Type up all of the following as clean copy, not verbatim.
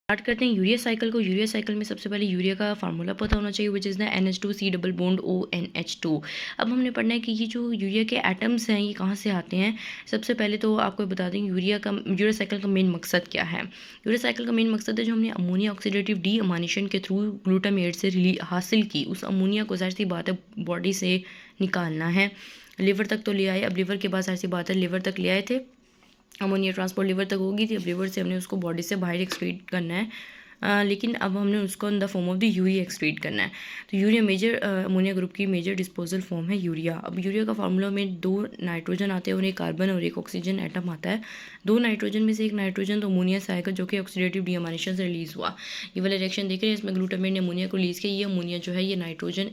Start करते हैं urea cycle को। यूरिया साइकिल में सबसे पहले यूरिया का फार्मूला पता होना चाहिए, which is the NH2C double bond ONH2। अब हमने पढ़ना है कि ये जो यूरिया के एटम्स हैं ये कहाँ से आते हैं। सबसे पहले तो आपको बता दें यूरिया साइकिल का मेन मकसद क्या है। यूरिया साइकिल का मेन मकसद है जो हमने अमोनिया ऑक्सीडेटिव डी अमानिशन के थ्रू ग्लूटामेट से हासिल की, उस अमोनिया को ज़ाहिर सी बात है बॉडी से निकालना है। लिवर तक तो ले आए, अब लिवर के बाद ज़ाहिर सी बात है लिवर तक ले आए थे, अमोनिया ट्रांसपोर्ट लिवर तक होगी थी, अब लिवर से हमने उसको बॉडी से बाहर एक्सक्रीट करना है। लेकिन अब हमने उसको in the form of the urea excrete करना है। तो यूरिया मेजर अमोनिया ग्रुप की मेजर डिस्पोजल फॉर्म है यूरिया। अब यूरिया का फार्मूला में 2 नाइट्रोजन आते हैं और 1 कार्बन और 1 ऑक्सीजन एटम आता है। 2 नाइट्रोजन में से 1 नाइट्रोजन तो अमोनिया से आएगा जो कि ऑक्सीडेटिव डीअमाइनेशन से रिलीज हुआ। ये वाला रिएक्शन देख रहे हैं, इसमें ग्लूटामेट ने अमोनिया को रिलीज किया। ये अमोनिया जो है ये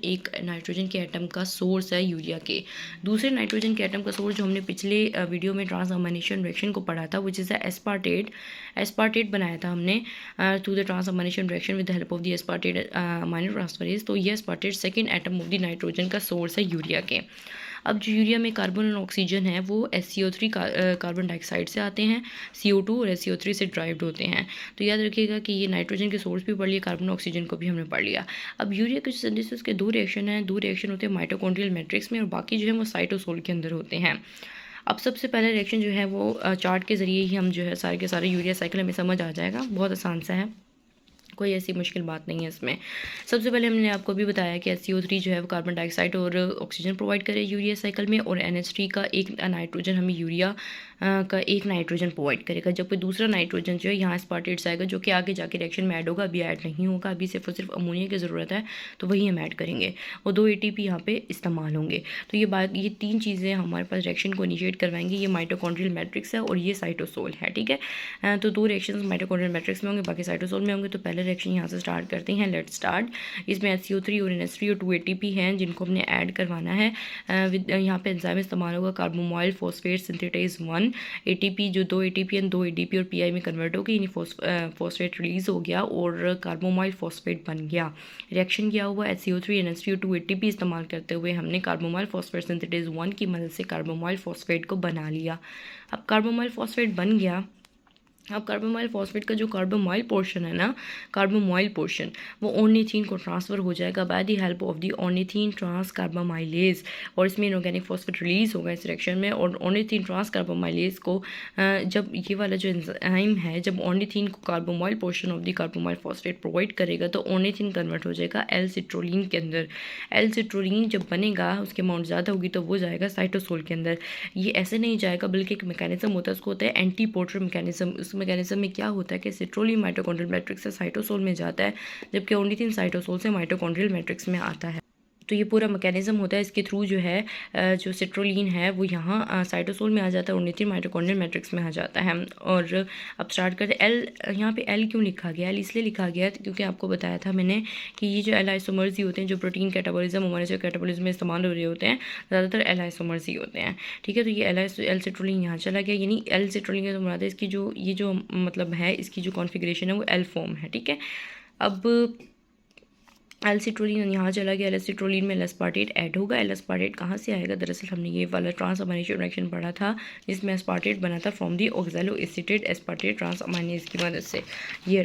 एक नाइट्रोजन के एटम का सोर्स है यूरिया के। दूसरे नाइट्रोजन के एटम का सोर्स जो हमने पिछले वीडियो में ट्रांसअमाइनेशन रिएक्शन को पढ़ा था, विच इज़ द एस्पार्टेट बनाया था हमने through the transamination reaction with the help of the aspartate amino transferase. तो ये aspartate second atom of the nitrogen का सोर्स है यूरिया के। अब जो यूरिया में कार्बन और ऑक्सीजन है वो SCO3 कार्बन डाइऑक्साइड से आते हैं, CO2 और SCO3 से ड्राइव्ड होते हैं। तो याद रखिएगा कि ये नाइट्रोजन के सोर्स भी पढ़ लिया, कार्बन और ऑक्सीजन को भी हमने पढ़ लिया। अब यूरिया के सिंथेसिस के 2 रिएक्शन हैं, 2 रिएक्शन होते हैं माइटोकॉन्ड्रियल मैट्रिक्स में और बाकी जो है वो साइटोसोल के अंदर होते हैं। अब सबसे पहला रिएक्शन जो है वो चार्ट के ज़रिए ही हम जो है सारे के सारे यूरिया साइकिल हमें समझ आ जाएगा, बहुत आसान सा है, कोई ऐसी मुश्किल बात नहीं है इसमें। सबसे पहले हमने आपको भी बताया कि SCO3 जो है वो कार्बन डाइऑक्साइड और ऑक्सीजन प्रोवाइड करे यूरिया साइकिल में, और NH3 का एक नाइट्रोजन हमें यूरिया का एक नाइट्रोजन प्रोवाइड करेगा, जबकि दूसरा नाइट्रोजन जो है यहाँ एस्पार्टेट आएगा जो कि आगे जाके रिएक्शन में ऐड होगा। अभी ऐड नहीं होगा, अभी सिर्फ और सिर्फ अमोनिया की ज़रूरत है तो वही हम ऐड करेंगे और 2 ATP यहाँ पे इस्तेमाल होंगे। तो ये 3 चीज़ें हमारे पास रिएक्शन को इनिशिएट करवाएंगी। ये माइटोकॉन्ड्रियल मैट्रिक्स है और ये साइटोसोल है, ठीक है। तो 2 रिएक्शन माइटोकॉन्ड्रियल मैट्रिक्स में होंगे, बाकी साइटोसोल में होंगे। तो पहले रिएक्शन यहाँ से स्टार्ट करते हैं, लेट स्टार्ट। इसमें SCO3 और NH3 और 2 ATP हैं जिनको हमने ऐड करवाना है। यहाँ पे एंजाइम इस्तेमाल होगा कार्बोमाइल फॉस्फेट सिंथेटाइज 1। ATP जो 2 ATP एंड 2 ADP और PI में कन्वर्ट हो गई, यानी फॉस्फेट रिलीज हो गया और कार्बोमाइल फॉस्फेट बन गया। रिएक्शन किया हुआ SCO3 NH3 और 2 ATP इस्तेमाल करते हुए हमने कार्बोमाइल फॉस्फेट सिंथेटाइज 1 की मदद से कार्बोमाइल फॉस्फेट को बना लिया। अब कार्बोमाइल फॉस्फेट बन गया। अब कार्बोमाइल फॉस्फेट का जो कार्बोमाइल पोर्शन है ना, कार्बोमाइल पोर्शन वो ऑर्निथीन को ट्रांसफ़र हो जाएगा by the help of the ornithine transcarbamoylase, और इसमें इनऑर्गेनिक फॉस्फेट रिलीज होगा इस रिएक्शन में। और ऑर्निथीन ट्रांस कार्बोमाइलेज को जब ये वाला जो एंजाइम है जब ऑर्निथीन को carbamoyl portion of the carbamoyl phosphate provide करेगा तो ऑर्निथीन कन्वर्ट हो जाएगा एल सिट्रोलिन के अंदर। एल सिट्रोलिन जब बनेगा उसकी अमाउंट ज़्यादा होगी तो वो जाएगा साइटोसोल के अंदर। ये ऐसे नहीं जाएगा बल्कि एक मैकेनिज्म होता है, उसको होता है एंटी पोर्टर मैकेनिज्म। उस मैकेनिज्म में क्या होता है कि सिट्रोलिन माइटोकॉन्ड्रियल मैट्रिक्स से साइटोसोल में जाता है, जबकि ऑर्निथीन साइटोसोल से माइटोकॉन्ड्रियल मैट्रिक्स में आता है। तो ये पूरा मैकेनिज्म होता है, इसके थ्रू जो है जो सिट्रोलिन है वो यहाँ साइटोसोल में आ जाता है, ऑर्निथीन माइटोकॉन्ड्रियल मैट्रिक्स में आ जाता है। और अब स्टार्ट करते हैं। एल यहाँ पे एल क्यों लिखा गया? एल इसलिए लिखा गया क्योंकि आपको बताया था मैंने कि ये जो एल आइसोमर्स ही होते हैं जो प्रोटीन कैटाबॉलिज्म हमारे जो कैटाबॉलिज्म में इस्तेमाल हो रहे होते हैं, ज़्यादातर एल आइसोमर्स ही होते हैं, ठीक है। तो ये एल सिट्रोलिन यहाँ चला गया, यानी एल सिट्रोलिन का मुराद है इसकी जो ये जो मतलब है इसकी जो कॉन्फ़िगरेशन है वो एल फॉर्म है, ठीक है। अब एल सिट्रोलिन यहाँ चला गया, एल सिट्रोलिन में एल एस्पार्टेट ऐड होगा। एल एस्पार्टेट कहाँ से आएगा? दरअसल हमने ये वाला ट्रांसअमाइनेशन रिएक्शन पढ़ा था जिसमें एस्पार्टेट बना था फ्रॉम दी ऑक्सैलोएसिटेट एस्पार्टेट ट्रांसअमाइनेज की मदद से। ये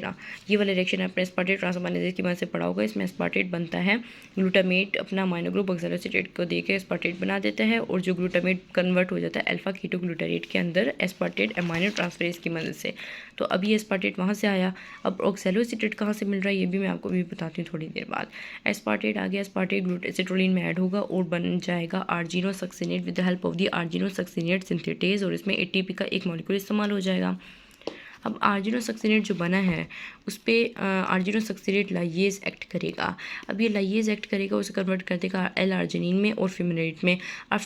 वाला रिएक्शन आपने एस्पार्टेट ट्रांसअमाइनेज की मदद से पढ़ा होगा। इसमें एस्पार्टेट बनता है, ग्लूटामेट अपना अमाइनो ग्रुप ऑक्सैलोएसिटेट को देकर एस्पार्टेट बना देता है और जो ग्लूटामेट कन्वर्ट हो जाता है अल्फा कीटोग्लूटारेट के अंदर एस्पार्टेट अमाइनो ट्रांसफरेज की मदद से। तो अब ये एस्पार्टेट वहाँ से आया। अब ऑक्सैलोएसिटेट कहाँ से मिल रहा है ये भी मैं आपको भी बताती हूँ थोड़ी देर बाद। एस्पार्टेट आ गया, एस्पार्टेट सिट्रोलिन में ऐड होगा और बन जाएगा argininosuccinate with the help of the argininosuccinate synthetase, और इसमें ATP का एक मॉलिक्यूल इस्तेमाल हो जाएगा। अब आर्जिनोसक्सिनेट जो बना है उस पर आर्जिनोसक्सिनेट लाइएज एक्ट करेगा। अब ये लाइएज एक्ट करेगा, उसे कन्वर्ट कर देगा एल आर्जिनिन में और फ्यूमरेट में, और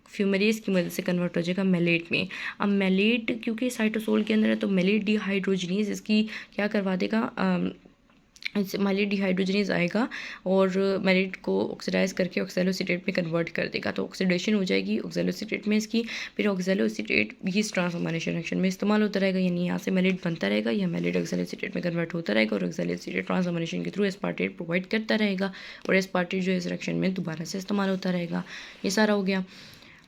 फ्यूमरेज की मदद से कन्वर्ट हो जाएगा मेलेट में। अब मेलेट क्योंकि साइटोसोल के अंदर है तो मेलेट डिहाइड्रोजनेज इसकी क्या करवा देगा, मेलेट डिहाइड्रोजनेज आएगा और मेलेट को ऑक्सीडाइज करके ऑक्सैलोएसिटेट में कन्वर्ट कर देगा। तो ऑक्सीडेशन हो जाएगी ऑक्सैलोएसिटेट में इसकी, फिर ऑक्सैलोएसिटेट भी इस ट्रांसफॉर्मेशन रिएक्शन में इस्तेमाल होता रहेगा, यानी यहाँ से मेलेट बनता रहेगा, यह मेलेट ऑक्सैलोएसिटेट में कन्वर्ट होता रहेगा और ऑक्सैलोएसिटेट ट्रांसफॉर्मेशन के थ्रू एस्पार्टेट प्रोवाइड करता रहेगा और एस्पार्टेट जो इस रिएक्शन में दोबारा से इस्तेमाल होता रहेगा। ये सारा हो गया।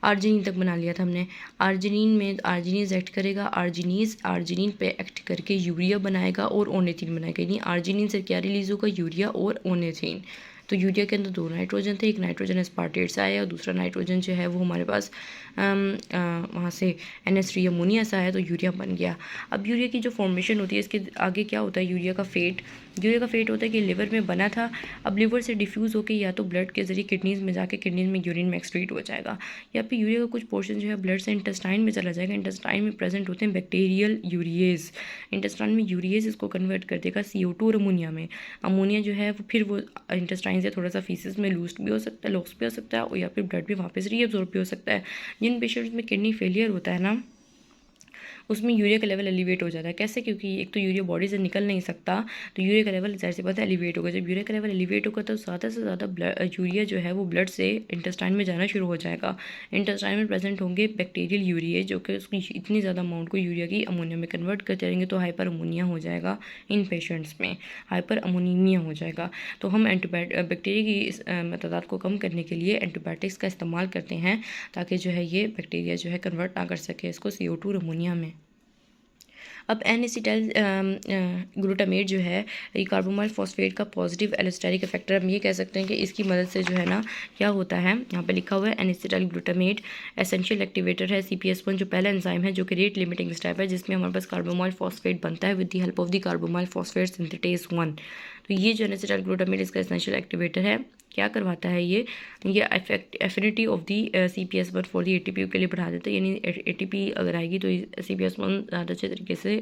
आर्जिनिन तक बना लिया था हमने। आर्जिनिन में आर्जिनीज एक्ट करेगा, आर्जिनिन पे एक्ट करके यूरिया बनाएगा और ओनेथिन बनाएगा। यानी आर्जिनिन से क्या रिलीज़ होगा, यूरिया और ओनेथिन। तो यूरिया के अंदर दो नाइट्रोजन थे, एक नाइट्रोजन एस्पार्टेट से आया और दूसरा नाइट्रोजन जो है वो हमारे पास वहाँ से NH3 अमोनिया से आया, तो यूरिया बन गया। अब यूरिया की जो फॉर्मेशन होती है इसके आगे क्या होता है, यूरिया का फेट होता है कि लिवर में बना था, अब लिवर से डिफ्यूज़ होकर या तो ब्लड के जरिए किडनीज़ में जाके किडनीज़ में यूरिन में एक्सक्रीट हो जाएगा, या फिर यूरिया का कुछ पोर्शन जो है ब्लड से इंटेस्टाइन में चला जाएगा। इंटेस्टाइन में प्रेजेंट होते हैं बैक्टीरियल यूरिएज, इंटेस्टाइन में यूरिएज इसको कन्वर्ट कर देगा CO2 और अमोनिया में। अमोनिया जो है वो फिर वो इंटेस्टाइन से थोड़ा सा फीसिस में लूज भी हो सकता है, लॉस भी हो सकता है, और या फिर ब्लड भी वापस रीअब्जॉर्ब भी हो सकता है। जिन पेशेंट्स में किडनी फेलियर होता है ना, उसमें यूरिया का लेवल एलिवेट हो जाता है। कैसे? क्योंकि एक तो यूरिया बॉडी से निकल नहीं सकता, तो यूरिया का लेवल ज़ाहिर सी बात है एलिवेट होगा। जब यूरिया का लेवल एलिवेट होगा तो ज़्यादा से ज़्यादा यूरिया जो है वो ब्लड से इंटेस्टाइन में जाना शुरू हो जाएगा। इंटेस्टाइन में प्रेजेंट होंगे बैक्टीरियल यूरिया, जो कि उसकी इतनी ज़्यादा अमाउंट को यूरिया की अमोनिया में कन्वर्ट कर जाएंगे, तो हाइपर अमोनिया हो जाएगा। इन पेशेंट्स में हाइपर अमोनीमिया हो जाएगा। तो हम बैक्टीरिया की इस तादाद को कम करने के लिए एंटीबायोटिक्स का इस्तेमाल करते हैं, ताकि जो है ये बैक्टीरिया जो है कन्वर्ट ना कर सके इसको CO2 और अमोनिया में। अब N-एसिटाइल ग्लूटामेट जो है ये कार्बोमाइल फॉस्फेट का पॉजिटिव एलोस्टेरिक इफेक्टर, हम ये कह सकते हैं कि इसकी मदद से जो है ना क्या होता है, यहाँ पे लिखा हुआ है N-एसिटाइल ग्लूटामेट एसेंशियल एक्टिवेटर है CPS1, जो पहला एंजाइम है जो कि रेट लिमिटिंग स्टेप है, जिसमें हमारे पास कार्बोमाइल फॉस्फेट बनता है with the help of the carbamoyl phosphate synthetase 1। तो ये जो N-एसिटाइल ग्लूटामेट इसका एसेंशियल एक्टिवेटर है, क्या करवाता है ये affinity of the CPS1 for the ATP के लिए बढ़ा देता है। यानी ATP अगर आएगी तो CPS1 ज़्यादा अच्छे तरीके से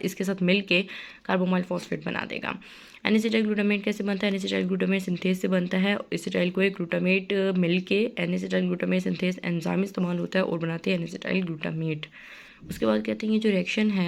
इसके साथ मिल के कार्बोमाइल फॉस्फेट बना देगा। N-एसिटाइल ग्लूटामेट कैसे बनता है? N-एसिटाइल ग्लूटामेट सिंथेज से बनता है। एसिटाइल को एक ग्लूटामेट मिल के N-एसिटाइल ग्लूटामेट सिंथेज एंजाइम इस्तेमाल होता है और बनाते हैं N-एसिटाइल ग्लूटामेट। उसके बाद कहते हैं ये जो रिएक्शन है